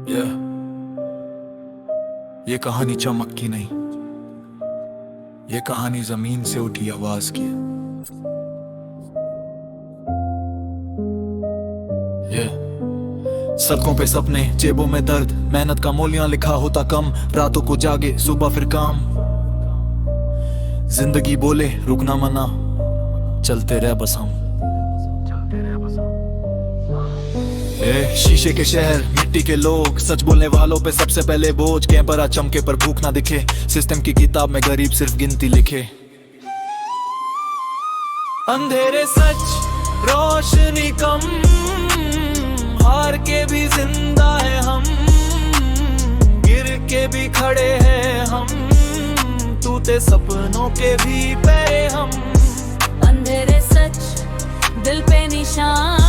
Yeah. ये कहानी चमक की नहीं, ये कहानी जमीन से उठी आवाज की है। Yeah. सड़कों पे सपने, जेबों में दर्द, मेहनत का मूल्य लिखा होता कम, रातों को जागे सुबह फिर काम। जिंदगी बोले रुकना मना, चलते रह बस हम। शीशे के शहर, मिट्टी के लोग, सच बोलने वालों पे सबसे पहले बोझ। कैमरा चमके पर भूख ना दिखे, सिस्टम की किताब में गरीब सिर्फ गिनती लिखे। अंधेरे सच, रोशनी कम, हार के भी जिंदा है हम, गिर के भी खड़े हैं हम, टूटे सपनों के भी पे हम। अंधेरे सच, दिल पे निशान,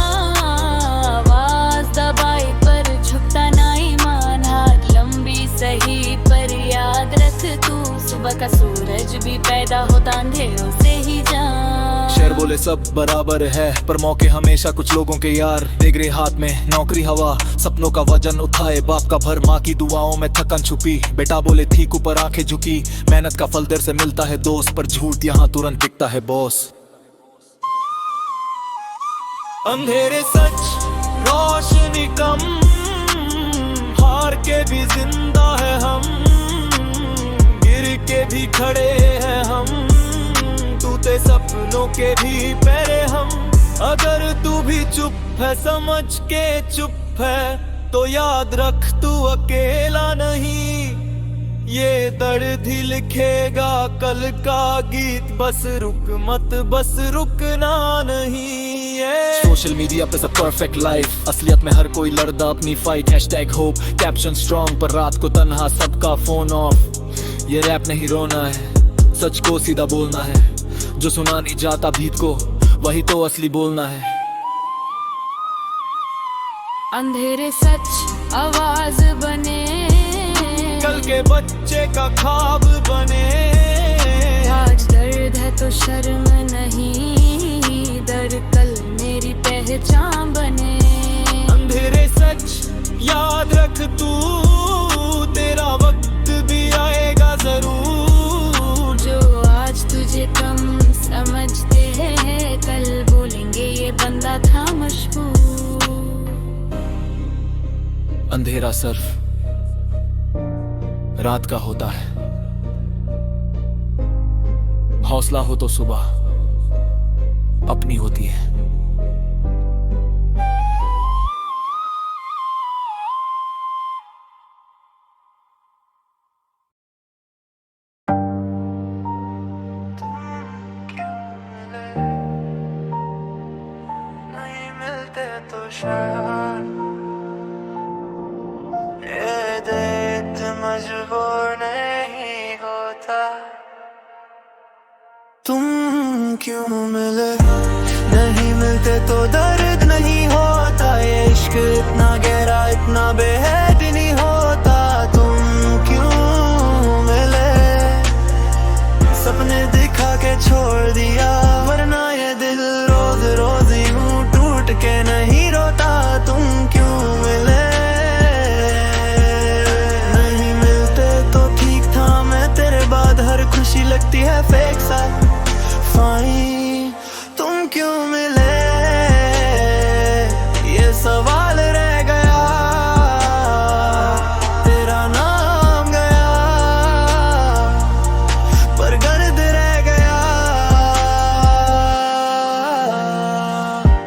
आवाज दबाई पर झुकता ना ईमान। हाथ लंबी सही पर याद रख तू, सुबह का सूरज भी पैदा होता अंधेरों से ही जान। शेर बोले सब बराबर है, पर मौके हमेशा कुछ लोगों के यार। डिग्री हाथ में, नौकरी हवा, सपनों का वजन उठाए बाप का भर, माँ की दुआओं में थकन छुपी। बेटा बोले ठीक ऊपर आंखें झुकी, मेहनत का फल देर से मिलता है दोस्त, पर झूठ यहाँ तुरंत दिखता है बॉस। अंधेरे सच, रोशनी कम, हार के भी जिंदा है हम, गिर के भी खड़े हैं हम, टूटे सपनों के भी पैरे हम। अगर तू भी चुप है, समझ के चुप है, तो याद रख तू अकेला नहीं। ये दर्द ही लिखेगा कल का गीत, बस रुक मत, बस रुकना नहीं। सोशल मीडिया पे सब परफेक्ट लाइफ, असलियत में हर कोई लड़ता अपनी fight. Hashtag hope, caption strong, पर रात को तन्हा सबका फोन ऑफ। ये रैप नहीं रोना है, सच को सीधा बोलना है, जो सुना नहीं जाता भीत को वही तो असली बोलना है। अंधेरे सच आवाज बने, कल के बच्चे का ख्वाब बने। आज दर्द है तो शर्म नहीं, दर्द कल मेरी पहचान बने। अंधेरे सच याद रख तू, तेरा वक्त भी आएगा जरूर। जो आज तुझे कम समझते हैं, कल बोलेंगे ये बंदा था मशहूर। अंधेरा सिर्फ रात का होता है, हौसला हो तो सुबह अपनी होती है। नहीं मिलते तो शायद ये देख मजबूर नहीं होता। तुम क्यों मिले, नहीं मिलते तो दर्द नहीं होता। ये इश्क इतना गहरा, इतना बेहद नहीं होता। तुम क्यों मिले, सपने दिखा के छोड़ दिया, वरना ये दिल रोज रोज यूं टूट के नहीं रोता। तुम क्यों मिले, नहीं मिलते तो ठीक था मैं तेरे बाद, हर खुशी लगती है फेक सा फाइन। तुम क्यों मिले, ये सवाल रह गया, तेरा नाम गया पर गर्द रह गया।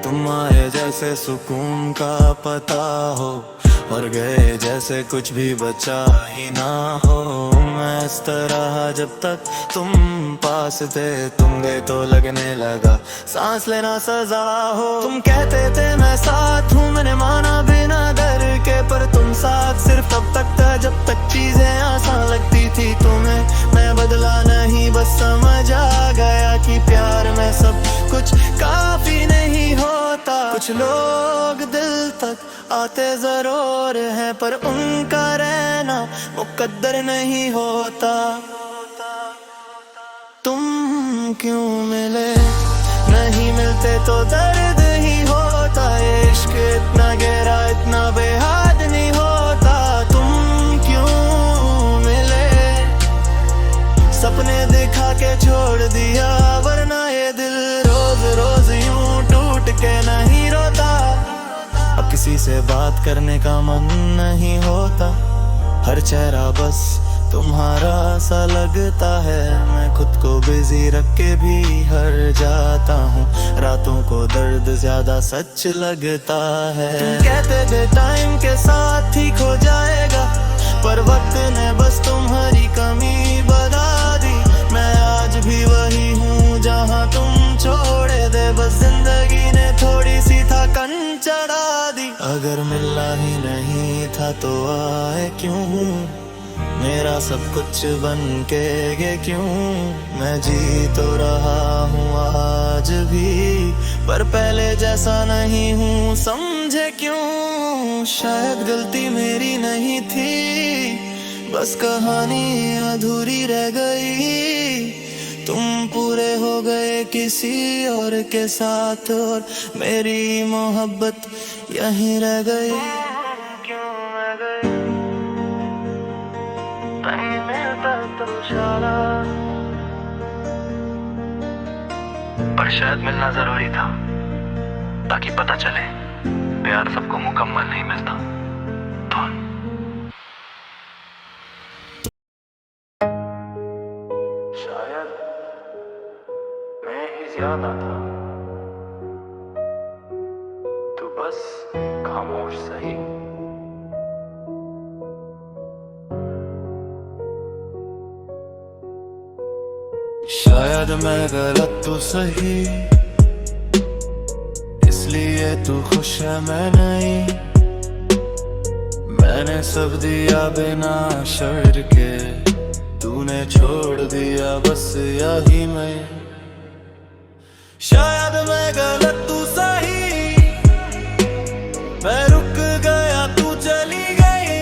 तुम आए जैसे सुकून का पता हो, और गए जैसे कुछ भी बचा ही ना हो। मैं इस तरह जब तक तुम पास थे, तुम गए तो लगने लगा सांस लेना सजा हो। तुम कहते थे मैं साथ हूँ, मैंने माना बिना डर के, पर तुम साथ सिर्फ तब तक था जब तक चीजें आसान लगती थी तुम्हें। मैं बदला नहीं, बस समझ आ गया कि प्यार में सब कुछ काफी नहीं होता। कुछ लोग दिल तक आते जरूर हैं, पर उनका रहना मुकद्दर नहीं होता। तुम क्यों मिले, नहीं मिलते तो दर्द ही होता। इश्क इतना गहरा, इतना बेहद नहीं होता। से बात करने का मन नहीं होता, हर चेहरा बस तुम्हारा सा लगता है। मैं खुद को बिजी रख के भी हर जाता हूँ, रातों को दर्द ज्यादा सच लगता है। तुम कहते थे टाइम के साथ ठीक हो जाएगा, पर वक्त ने बस तुम्हारी कमी बता दी। मैं आज भी वही हूँ जहाँ तुम छोड़े दे, बस जिंदगी ने थोड़ी सी थकन चढ़ा दी। अगर मिलना ही नहीं था तो आए क्यों, मेरा सब कुछ बन के गे क्यों। मैं जी तो रहा हूँ आज भी, पर पहले जैसा नहीं हूँ, समझे क्यों। शायद गलती मेरी नहीं थी, बस कहानी अधूरी रह गई। तुम पूरे हो गए किसी और के साथ, और मेरी मोहब्बत यहीं रह गई। क्यों रह गई? नहीं मिलता तो इशारा, पर शायद मिलना जरूरी था, ताकि पता चले प्यार सबको मुकम्मल नहीं मिलता। शायद मैं ही ज्यादा था, तू बस खामोश सही। शायद मैं गलत तो सही, इसलिए तू खुश है मैं नहीं। मैंने सब दिया बिना शर्त के, तूने छोड़ दिया बस यही मैं। शायद मैं गलत तू सही, मैं रुक गया तू चली गई।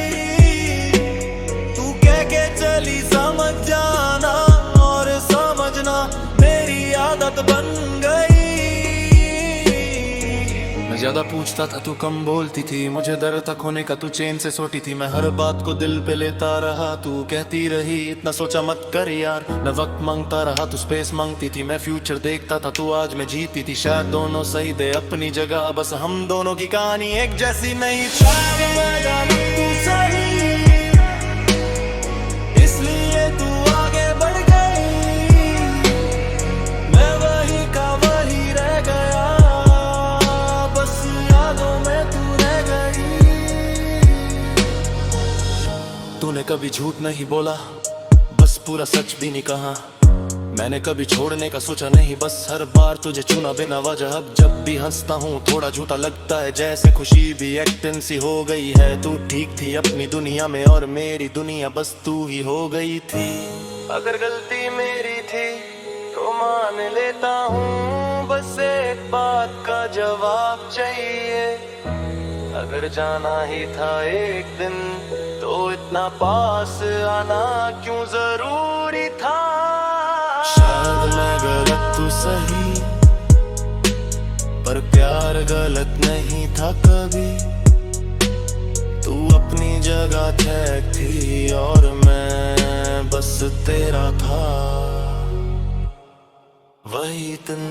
तू कह के चली समझ जाना, और समझना मेरी आदत बन गई। मैं ज्यादा पूछता था तू कम बोलती थी, मुझे डर था खोने का तू चैन से सोती थी। मैं हर बात को दिल पे लेता रहा, तू कहती रही इतना सोचा मत कर यार। मैं वक्त मांगता रहा, तू स्पेस मांगती थी। मैं फ्यूचर देखता था, तू आज में जीती थी। शायद दोनों सही थे अपनी जगह, बस हम दोनों की कहानी एक जैसी नहीं। शायद मैं गलत तू सही, इसलिए तू आगे बढ़ गई। मैं वही का वही रह गया, बस यादों में तू रह गई। तूने कभी झूठ नहीं बोला, बस पूरा सच भी नहीं कहा। मैंने कभी छोड़ने का सोचा नहीं, बस हर बार तुझे चुना बिना वजह। अब जब भी हंसता हूँ थोड़ा झूठा लगता है, जैसे खुशी भी एक्टिंग सी हो गई है। तू ठीक थी अपनी दुनिया में, और मेरी दुनिया बस तू ही हो गई थी। अगर गलती मेरी थी तो मान लेता हूँ, बस एक बात का जवाब चाहिए। अगर जाना ही था एक दिन तो इतना पास आना क्यों जरूरी था। शायद मैं गलत तू सही, पर प्यार गलत नहीं था कभी। तू अपनी जगह ठीक थी, और मैं बस तेरा था वही दिन।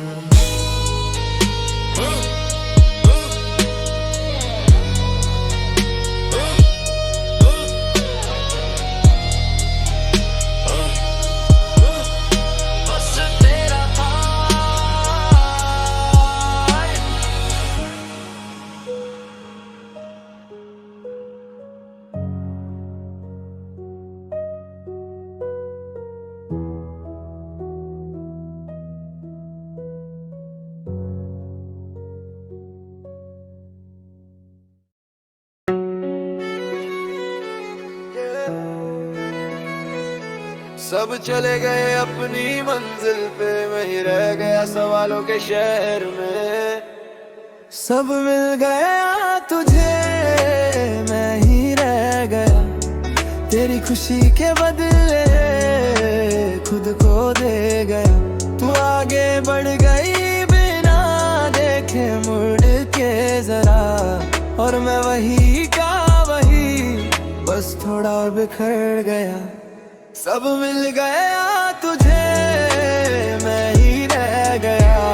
सब चले गए अपनी मंजिल पे, मैं ही रह गया सवालों के शहर में। सब मिल गया तुझे, मैं ही रह गया तेरी खुशी के बदले खुद को दे गया। तू आगे बढ़ गई बिना देखे मुड़ के जरा, और मैं वही का वही बस थोड़ा और बिखर गया। सब मिल गया तुझे, मैं ही रह गया।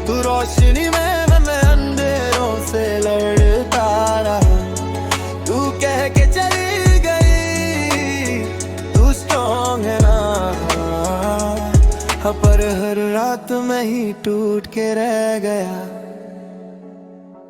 तू रोशनी में, मैं अंधेरों से लड़ता नहीं टूट के रह गया।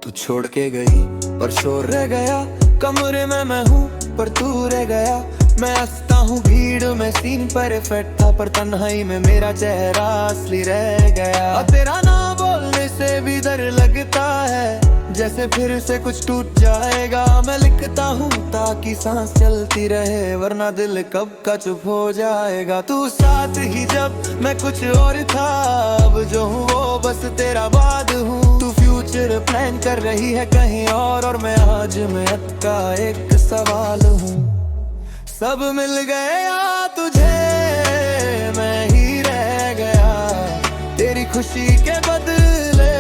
तू छोड़ के गई पर शोर रह गया, कमरे में मैं हूँ पर तू रह गया। मैं हंसता हूँ भीड़ में, सीन परफेक्ट था पर तन्हाई में मेरा चेहरा असली रह गया। तेरा नाम बोलने से भी डर लगता है, जैसे फिर से कुछ टूट जाएगा। मैं लिखता हूँ ताकि सांस चलती रहे, वरना दिल कब का चुप हो जाएगा। तू साथ ही जब मैं कुछ और था, अब जो हूँ वो बस तेरा बाद हूँ। तू फ्यूचर प्लान कर रही है कहीं और मैं आज में का एक सवाल हूँ। सब मिल गया तुझे, मैं ही रह गया। तेरी खुशी के बदले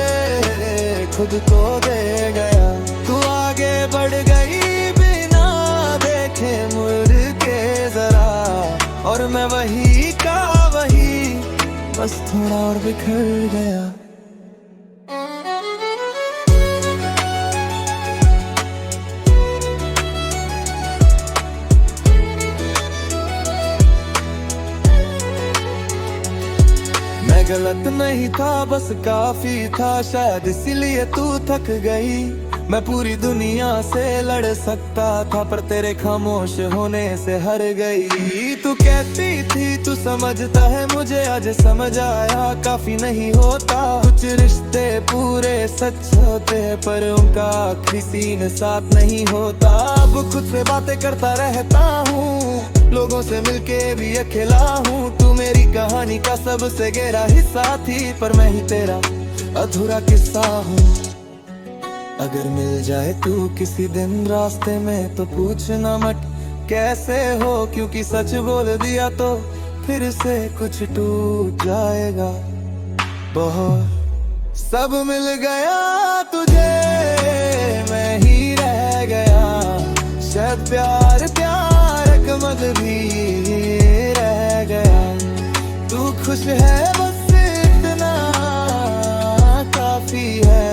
खुद को दे गया। तू आगे बढ़ गई बिना देखे मुड़ के जरा, और मैं वही का वही, बस थोड़ा और बिखर गया। मैं गलत नहीं था, बस काफी था, शायद इसीलिए तू थक गई। मैं पूरी दुनिया से लड़ सकता था, पर तेरे खामोश होने से हार गई। तू कहती थी तू समझता है मुझे, आज समझ आया काफी नहीं होता। कुछ रिश्ते पूरे सच होते हैं पर उनका आखिरी सीन साथ नहीं होता। अब खुद से बातें करता रहता हूँ, लोगों से मिलके भी अकेला हूँ। तू मेरी कहानी का सबसे गहरा हिस्सा थी, पर मैं ही तेरा अधूरा किस्सा हूँ। अगर मिल जाए तू किसी दिन रास्ते में तो पूछना मत कैसे हो, क्योंकि सच बोल दिया तो फिर से कुछ टूट जाएगा बहुत। सब मिल गया तुझे, मैं ही रह गया। शायद प्यार कमल भी रह गया। तू खुश है बस इतना काफी है,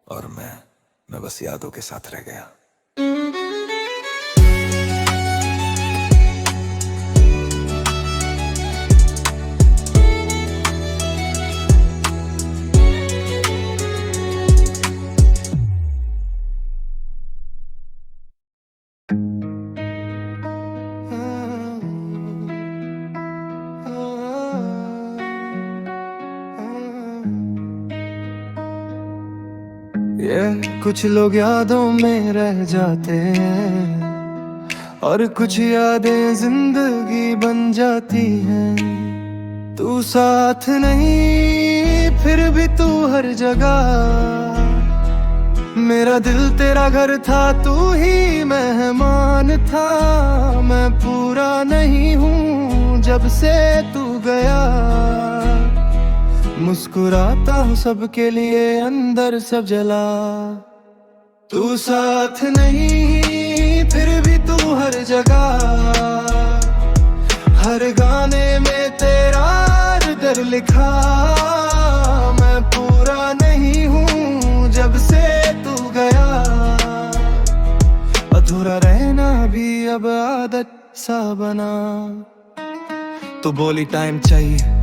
और मैं बस यादों के साथ रह गया। कुछ लोग यादों में रह जाते हैं, और कुछ यादें जिंदगी बन जाती हैं। तू साथ नहीं फिर भी तू हर जगह, मेरा दिल तेरा घर था, तू ही मेहमान था। मैं पूरा नहीं हूँ जब से तू गया, मुस्कुराता हूँ सबके लिए, अंदर सब जला। तू साथ नहीं फिर भी तू हर जगह, हर गाने में तेरा दर्द लिखा। मैं पूरा नहीं हूँ जब से तू गया, अधूरा रहना भी अब आदत सा बना। तू बोली टाइम चाहिए,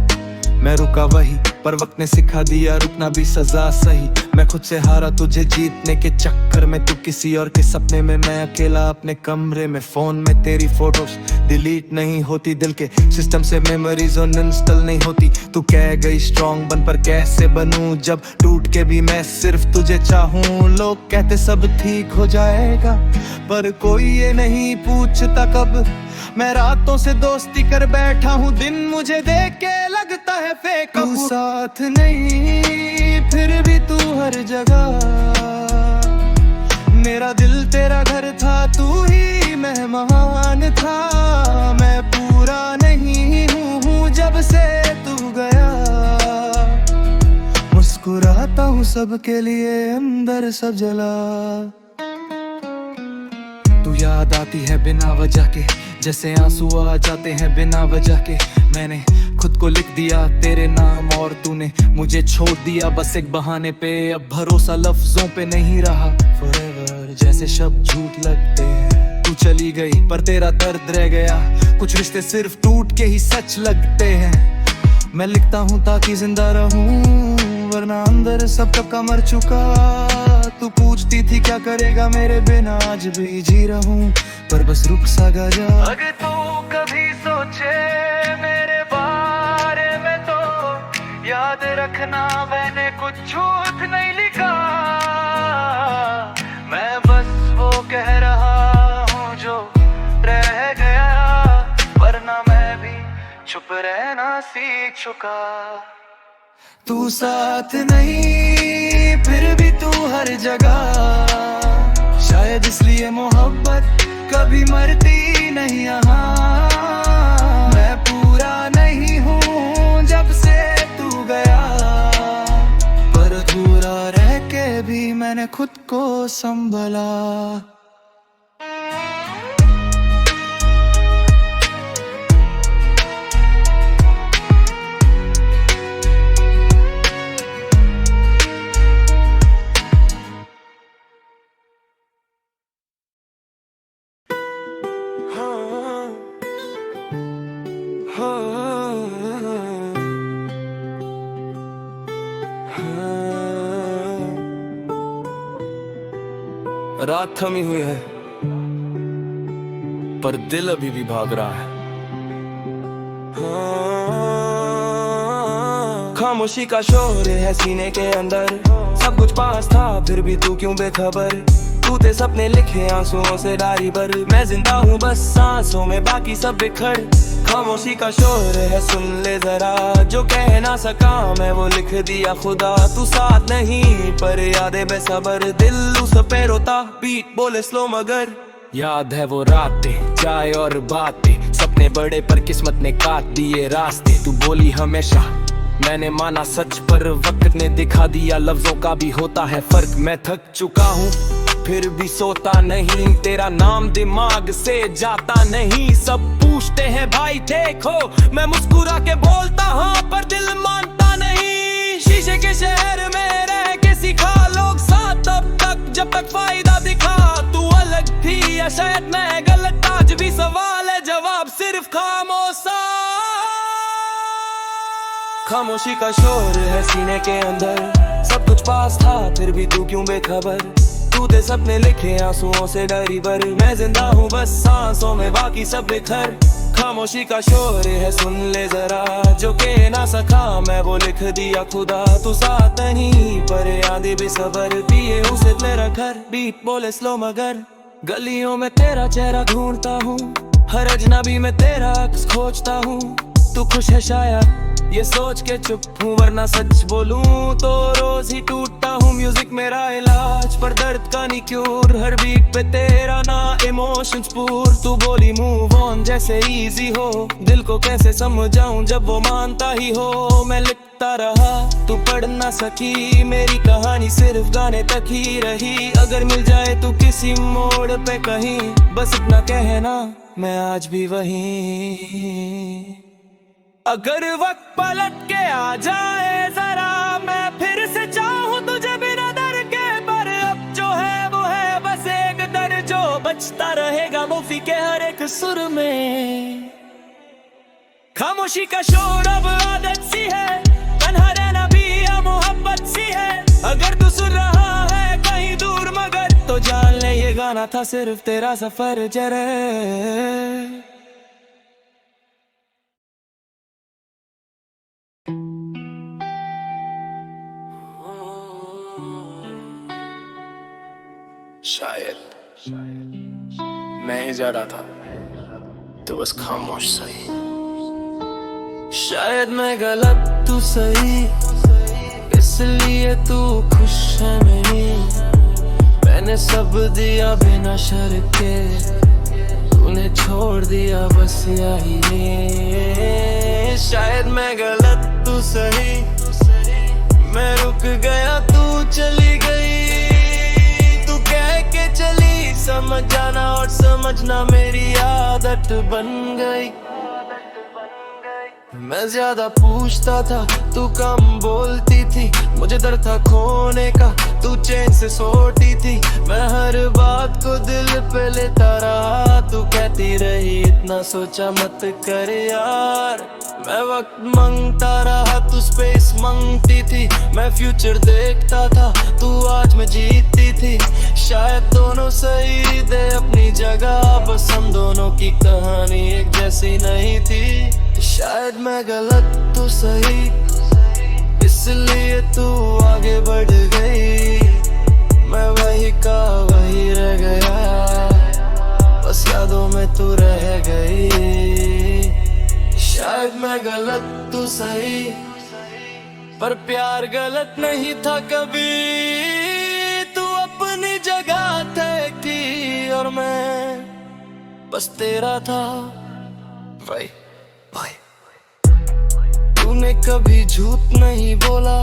मैं रुका वही, पर वक्त ने सिखा दिया रुकना भी सजा सही। मैं खुद से हारा तुझे जीतने के चक्कर में, तू किसी और के सपने में, मैं अकेला अपने कमरे में। फोन में तेरी फोटोज डिलीट नहीं होती, दिल के सिस्टम से मेमोरीज अनइंस्टॉल नहीं होती। तू कह गई स्ट्रॉन्ग बन, पर कैसे बनूं जब टूट के भी मैं सिर्फ तुझे चाहूं। लोग कहते सब ठीक हो जाएगा, पर कोई ये नहीं पूछता कब। मैं रातों से दोस्ती कर बैठा हूँ, दिन मुझे देख के लगता है फेक। तू साथ नहीं फिर भी तू हर जगह, मेरा दिल तेरा घर था, तू ही मेहमान था। मैं पूरा नहीं हूँ जब से तू गया, मुस्कुराता हूँ सबके लिए, अंदर सब जला। तू याद आती है बिना वजह के, जैसे आंसू आ जाते हैं बिना वजह के। मैंने खुद को लिख दिया तेरे नाम और तूने मुझे छोड़ दिया बस एक बहाने पे। अब भरोसा लफ्जों पे नहीं रहा, forever जैसे शब्द झूठ लगते हैं। तू चली गई पर तेरा दर्द रह गया। कुछ रिश्ते सिर्फ टूट के ही सच लगते हैं। मैं लिखता हूँ ताकि जिंदा रहूं, वरना अंदर सब कब मर चुका। तू पूछती थी क्या करेगा मेरे बिना, आज भी जी रहूं पर बस रुक सा जा। अगर तू कभी सोचे मेरे बारे में तो याद रखना मैंने कुछ झूठ नहीं लिखा। मैं बस वो कह रहा हूँ जो रह गया, वरना मैं भी चुप रहना सीख चुका। तू साथ नहीं फिर भी तू हर जगह, शायद इसलिए मोहब्बत कभी मरती नहीं यहाँ। मैं पूरा नहीं हूँ जब से तू गया, पर अधूरा रह के भी मैंने खुद को संभला। रात थमी हुई है पर दिल अभी भी भाग रहा है। खामोशी का शोर है सीने के अंदर, सब कुछ पास था फिर भी तू क्यों बेखबर। तू ते सपने लिखे आंसुओं से डायरी पर, मैं जिंदा हूँ बस सांसों में बाकी सब बिखर। खामोशी का शोर है सुन ले जरा, जो कह ना सका मैं वो लिख दिया खुदा। तू साथ नहीं पर यादें बेसबर, दिल उस पे रोता बीट बोले स्लो मगर। याद है वो रातें चाय और बातें, सपने बड़े पर किस्मत ने काट दिए रास्ते। तू बोली हमेशा मैंने माना सच, पर वक्त ने दिखा दिया लफ्जों का भी होता है फर्क। मैं थक चुका हूँ फिर भी सोता नहीं, तेरा नाम दिमाग से जाता नहीं। सब पूछते हैं भाई ठीक हो, मैं मुस्कुरा के बोलता हाँ पर दिल मानता नहीं। शीशे के शहर में रह के सीखा लोग साथ तब तक जब तक फायदा दिखा। तू अलग थी या शायद मैं गलत, आज भी सवाल है जवाब सिर्फ खामोशा। खामोशी का शोर है सीने के अंदर, सब कुछ पास था फिर भी तू क्यों बेखबर। तू ते सपने लिखे आंसुओं से डायरी पर, मैं जिंदा हूँ बस सांसों में बाकी सब बिखर। खामोशी का शोर है सुन ले जरा, जो कह ना सका मैं वो लिख दिया खुदा। तू साथ नहीं पर यादें बेसबर, पिए उसे मेरा घर बीट बोले स्लो मगर। गलियों में तेरा चेहरा ढूंढता हूँ, हर अजनबी में तेरा अक्स खोजता हूँ। तू खुश है शायद ये सोच के चुप हूँ, वरना सच बोलूं तो रोज ही टूटता हूँ। म्यूजिक मेरा इलाज पर दर्द का नहीं क्यूर, हर बीट पे तेरा ना इमोशंस पूर। तू बोली मूव ऑन जैसे इजी हो, दिल को कैसे समझाऊं जब वो मानता ही हो। मैं लिखता रहा तू पढ़ ना सकी, मेरी कहानी सिर्फ गाने तक ही रही। अगर मिल जाए तू किसी मोड़ पे कहीं, बस इतना कहना मैं आज भी वहीं। अगर वक्त पलट के आ जाए जरा, मैं फिर से चाहूं तुझे बिना डर के, पर अब जो है वो है बस एक दर जो बचता रहेगा मूवी के हर एक सुर में। खामोशी का शोर अब आदत सी है, तन्हा रहना भी या मोहब्बत सी है। अगर तू सुन रहा है कहीं दूर मगर, तो जान ले ये गाना था सिर्फ तेरा सफर जरे। शायद मैं ही ज्यादा था तो बस खामोश सही। शायद मैं गलत तू सही, इसलिए तू खुश है नहीं। मैंने सब दिया बिना शर्त के, तूने छोड़ दिया बस यही। शायद मैं गलत तू सही, मैं रुक गया तू चली गई। कह के चली समझ जाना और समझना मेरी आदत बन गई। मैं ज्यादा पूछता था तू कम बोलती थी, मुझे डर था खोने का। तू चैन से सोती थी, मैं हर बात को दिल पे लेता रहा। तू कहती रही इतना सोचा मत कर यार। मैं वक्त मांगता रहा, तू स्पेस मांगती थी। मैं फ्यूचर देखता था, तू आज में जीतती थी। शायद दोनों सही थे अपनी जगह, बस हम दोनों की कहानी एक जैसी नहीं थी। शायद मैं गलत तू सही, इसलिए तू आगे बढ़ गई। मैं वही का वही रह गया, बस यादों में तू रह गई। शायद मैं गलत तू सही, पर प्यार गलत नहीं था कभी। तू अपनी जगह थी और मैं बस तेरा था। भाई भाई तूने कभी झूठ नहीं बोला,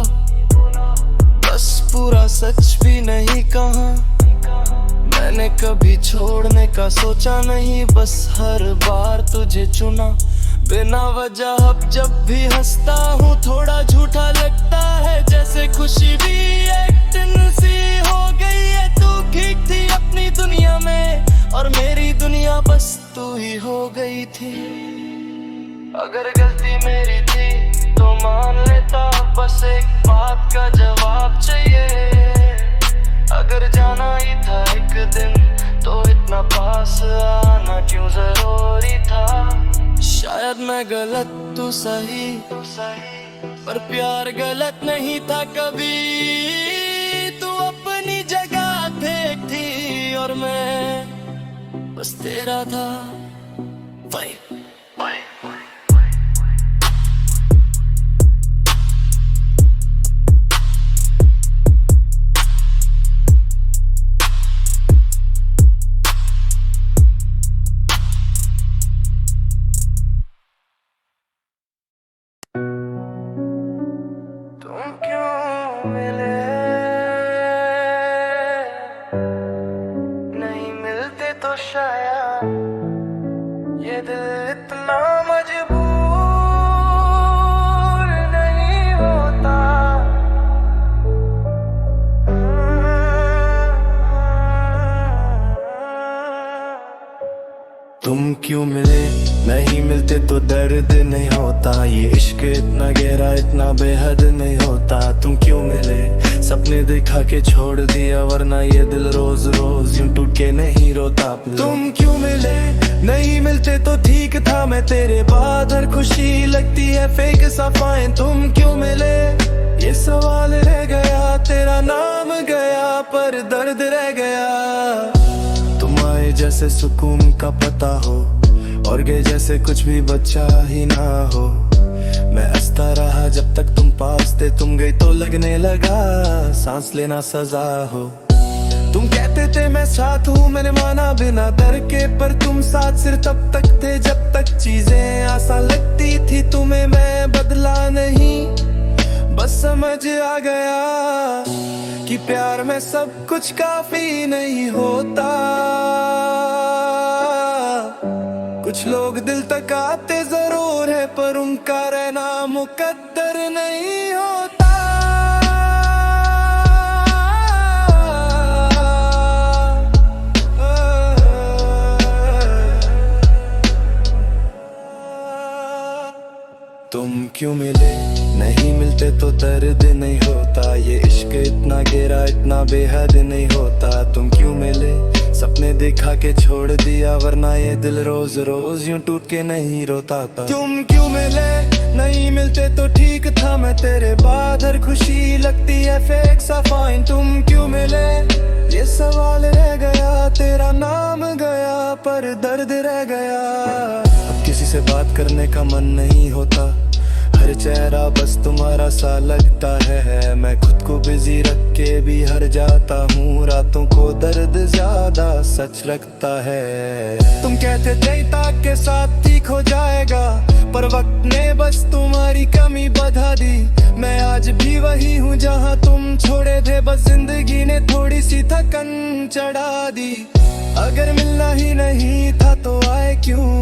बस पूरा सच भी नहीं कहा। मैंने कभी छोड़ने का सोचा नहीं, बस हर बार तुझे चुना। बिना वजह अब जब भी हंसता हूँ थोड़ा झूठा लगता है, जैसे खुशी भी एक्टिंग सी हो गई है। तू ठीक थी अपनी दुनिया में और मेरी दुनिया बस तू ही हो गई थी। अगर गलती मेरी थी तो मान लेता, बस एक बात का जवाब चाहिए। अगर जाना ही था एक दिन तो इतना पास आना क्यों जरूरी था। शायद मैं गलत तू सही, पर प्यार गलत नहीं था कभी। तू अपनी जगह ठीक थी और मैं बस तेरा था। भाई भाई ये दिल इतना मजबूर नहीं होता। तुम क्यों मिले, नहीं मिलते तो दर्द नहीं होता। ये इश्क इतना गहरा इतना बेहद नहीं होता। तुम क्यों मिले, सपने दिखा के छोड़ दिया, वरना ये दिल रोज रोज यूं टूट के नहीं रोता। तुम क्यों मिले, नहीं मिलते तो ठीक था मैं तेरे बाद। हर खुशी लगती है फेक सफाएं। तुम क्यों मिले, ये सवाल रह गया। तेरा नाम गया पर दर्द रह गया। तुम आए जैसे सुकून का पता हो और गए जैसे कुछ भी बचा ही ना हो। मैं हंसता रहा जब तक तुम पास थे, तुम गई तो लगने लगा सांस लेना सजा हो। तुम कहते थे मैं साथ हूँ, मैंने माना बिना डर के, पर तुम साथ सिर्फ तब तक थे जब तक चीजें आसान लगती थी। तुम्हें मैं बदला नहीं, बस समझ आ गया कि प्यार में सब कुछ काफी नहीं होता। कुछ लोग दिल तक आते जरूर है, पर उनका रहना मुकद्दर नहीं होता। तुम क्यों मिले, नहीं मिलते तो दर्द नहीं होता। ये इश्क इतना गहरा इतना बेहद नहीं होता। तुम क्यों मिले, सपने दिखा के छोड़ दिया, वरना ये दिल रोज रोज यूं टूट के नहीं रोता था। तुम क्यों मिले, नहीं मिलते तो ठीक था मैं तेरे बाद। हर खुशी लगती है फेक सफाइन। तुम क्यों मिले, ये सवाल रह गया। तेरा नाम गया पर दर्द रह गया। अब किसी से बात करने का मन नहीं होता, हर चेहरा बस तुम्हारा सा लगता है। मैं खुद को बिजी रख के भी हर जाता हूँ, रातों को दर्द ज्यादा सच लगता है। तुम कहते थे ताक के साथ ठीक हो जाएगा, पर वक्त ने बस तुम्हारी कमी बढ़ा दी। मैं आज भी वही हूँ जहाँ तुम छोड़े थे, बस जिंदगी ने थोड़ी सी थकन चढ़ा दी। अगर मिलना ही नहीं था तो आए क्यों,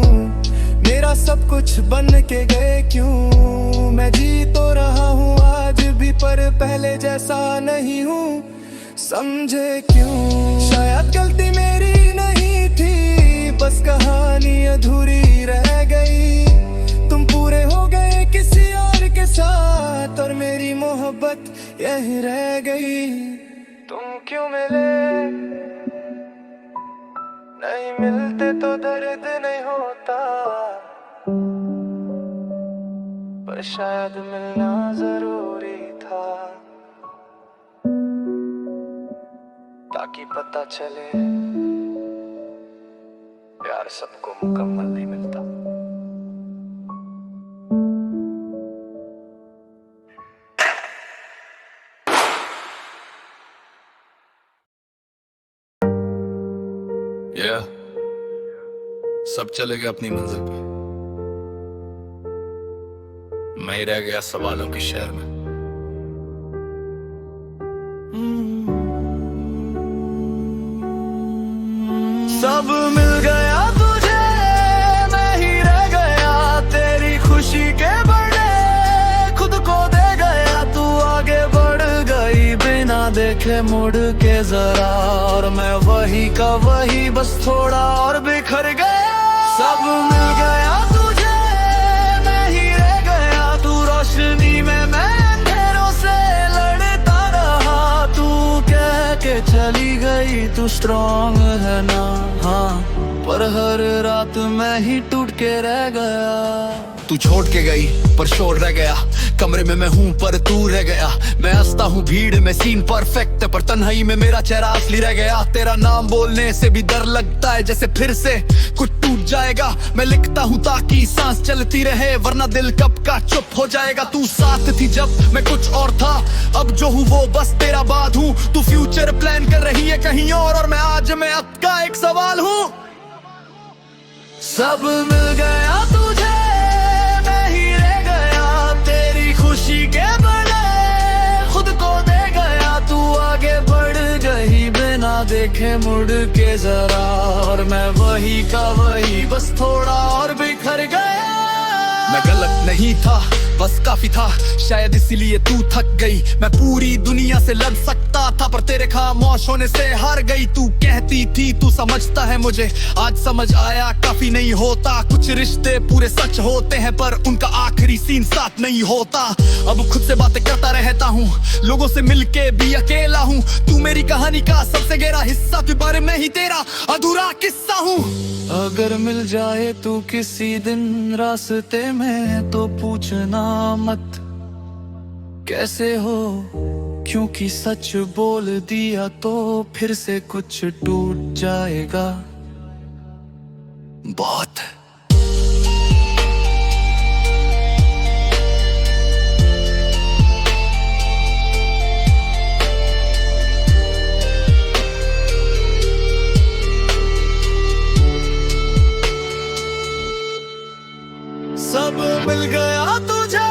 मेरा सब कुछ बन के गए क्यों। मैं जी तो रहा हूँ आज भी, पर पहले जैसा नहीं हूँ। समझे क्यों? शायद गलती मेरी नहीं थी, बस कहानी अधूरी रह गई। तुम पूरे हो गए किसी और के साथ, और मेरी मोहब्बत यही रह गई। तुम क्यों मिले? नहीं मिलते तो दर्द नहीं होता, पर शायद मिलना जरूरी था, ताकि पता चले प्यार सबको मुकम्मल नहीं मिलता। सब चले गए अपनी मंजिल पे, मैं ही रह गया सवालों के शहर में। सब मिल गया तुझे, मैं ही रह गया तेरी खुशी के बड़े, खुद को दे गया तू आगे बढ़ गई बिना देखे मुड़ के जरा, और मैं वही का वही बस थोड़ा और बिखर गया। सब मिल गया तुझे, मैं ही रह गया तू रोशनी में, मैं अंधेरों से लड़ता रहा, तू कह के चली गई तू स्ट्रॉन्ग है ना, हाँ, पर हर रात मैं ही टूट के रह गया। तू छोड़ के गई पर शोर रह गया, कमरे में मैं हूँ पर तू रह गया। मैं हंसता हूँ भीड़ में, सीन परफेक्ट है, पर तन्हाई में मेरा चेहरा असली रह गया। तेरा नाम बोलने से भी डर लगता है, जैसे फिर से कुछ टूट जाएगा। मैं लिखता हूँ ताकि सांस चलती रहे, वरना दिल कब का चुप हो जाएगा। तू साथ थी जब मैं कुछ और था, अब जो हूँ वो बस तेरा बाद हूँ। तू फ्यूचर प्लान कर रही है कहीं और मैं आज मैं अब का एक सवाल हूँ। सब मिल गया तुझे, मैं ही रह गया तेरी खुशी के बड़े, खुद को दे गया तू आगे बढ़ गई बिना देखे मुड़ के जरा, और मैं वही का वही बस थोड़ा और बिखर गया। मैं गलत नहीं था, बस काफी था, शायद इसीलिए तू थक गई। मैं पूरी दुनिया से लड़ सकता था, पर तेरे खामोश होने से हार गई। तू कहती थी तू समझता है मुझे, आज समझ आया काफी नहीं होता। कुछ रिश्ते पूरे सच होते हैं, पर उनका आखिरी सीन साथ नहीं होता। अब खुद से बातें करता रहता हूँ, लोगों से मिलके भी अकेला हूँ। तू मेरी कहानी का सबसे गहरा हिस्सा, फिर बारे में ही तेरा अधूरा किस्सा हूँ। अगर मिल जाए तू किसी दिन रास्ते में, तो पूछना मत कैसे हो, क्योंकि सच बोल दिया तो फिर से कुछ टूट जाएगा बहुत। सब मिल गया तुझे,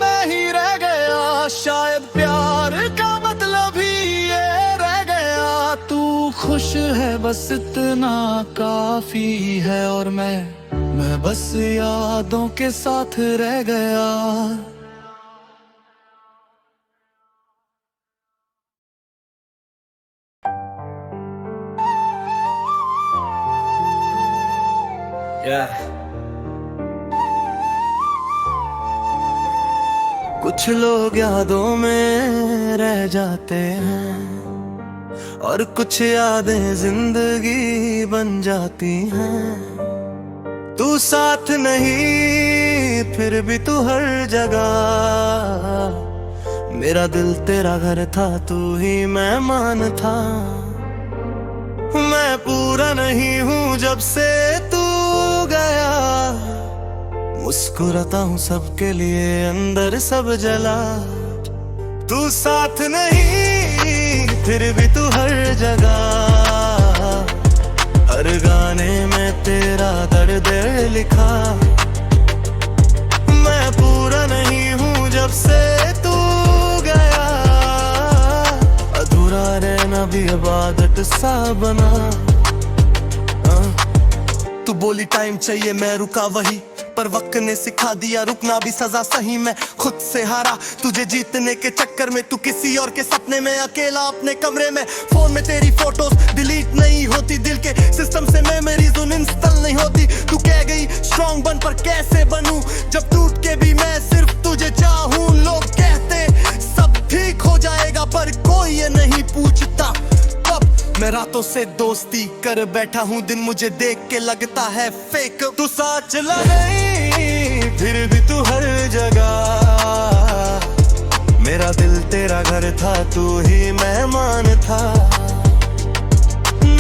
मैं ही रह गया, शायद प्यार का मतलब ही ये रह गया। तू खुश है बस इतना काफी है, और मैं बस यादों के साथ रह गया। कुछ लोग यादों में रह जाते हैं, और कुछ यादें जिंदगी बन जाती हैं। तू साथ नहीं फिर भी तू हर जगह, मेरा दिल तेरा घर था, तू ही मेहमान था। मैं पूरा नहीं हूँ जब से तू गया, मुस्कुराता हूँ सबके लिए, अंदर सब जला। तू साथ नहीं फिर भी तू हर जगह, हर गाने में तेरा दर्द लिखा। मैं पूरा नहीं हूँ जब से तू गया, अधूरा रहना भी इबादत सा बना। तू बोली टाइम चाहिए, मैं रुका वही, पर वक्त ने सिखा दिया रुकना भी सजा सही। मैं खुद से हारा तुझे जीतने के चक्कर में, तू किसी और के सपने में अकेला अपने कमरे में। फोन में तेरी फोटोज डिलीट नहीं होती, दिल के सिस्टम से मेमोरीज इंस्टॉल नहीं होती। तू कह गई स्ट्रॉन्ग बन, पर कैसे बनूं जब टूट के भी मैं सिर्फ तुझे चाहूं। लोग कहते सब ठीक हो जाएगा, पर कोई ये नहीं पूछता कब। मैं रातों से दोस्ती कर बैठा हूँ, दिन मुझे देख के लगता है फेक। तू साथ नहीं फिर भी तू हर जगह, मेरा दिल तेरा घर था, तू ही मेहमान था।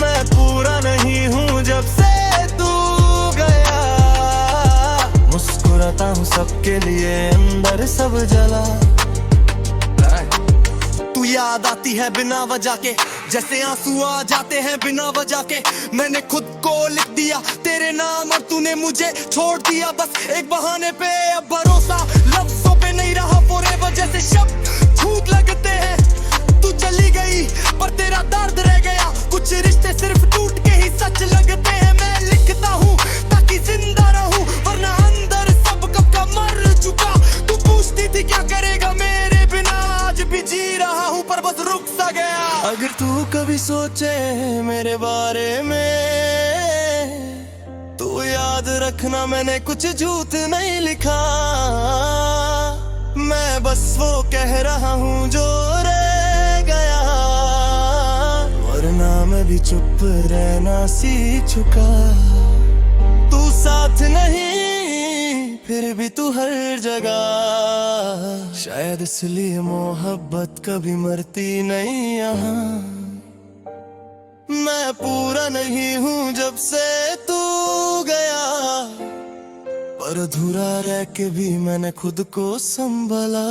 मैं पूरा नहीं हूँ जब से तू गया, मुस्कुराता हूँ सबके लिए, अंदर सब जला। तू याद आती है बिना वजह के, जैसे आंसू आ जाते हैं बिना वजह के। मैंने खुद को लिख दिया तेरे नाम और तूने मुझे छोड़ दिया, बस एक बहाने पे अब भरोसा लफ्जों पे नहीं रहा forever। जैसे शब्द झूठ लगते हैं, तू चली गई पर तेरा दर्द रह गया। कुछ रिश्ते सिर्फ टूट के ही सच लगते हैं। मैं लिखता हूँ ताकि जिंदा रहूं, वरना अंदर सब कब का मर चुका। तू पूछती थी क्या करेगा मेरे बिना, आज भी जी रहा हूँ पर बस रुक सा गया। अगर तू कभी सोचे मेरे बारे में, तू याद रखना मैंने कुछ झूठ नहीं लिखा। मैं बस वो कह रहा हूँ जो रह गया, वरना मैं भी चुप रहना सीख चुका। तू साथ नहीं फिर भी तू हर जगह, शायद इसलिए मोहब्बत कभी मरती नहीं यहाँ। मैं पूरा नहीं हूँ जब से तू गया, पर अधूरा रह के भी मैंने खुद को संभाला।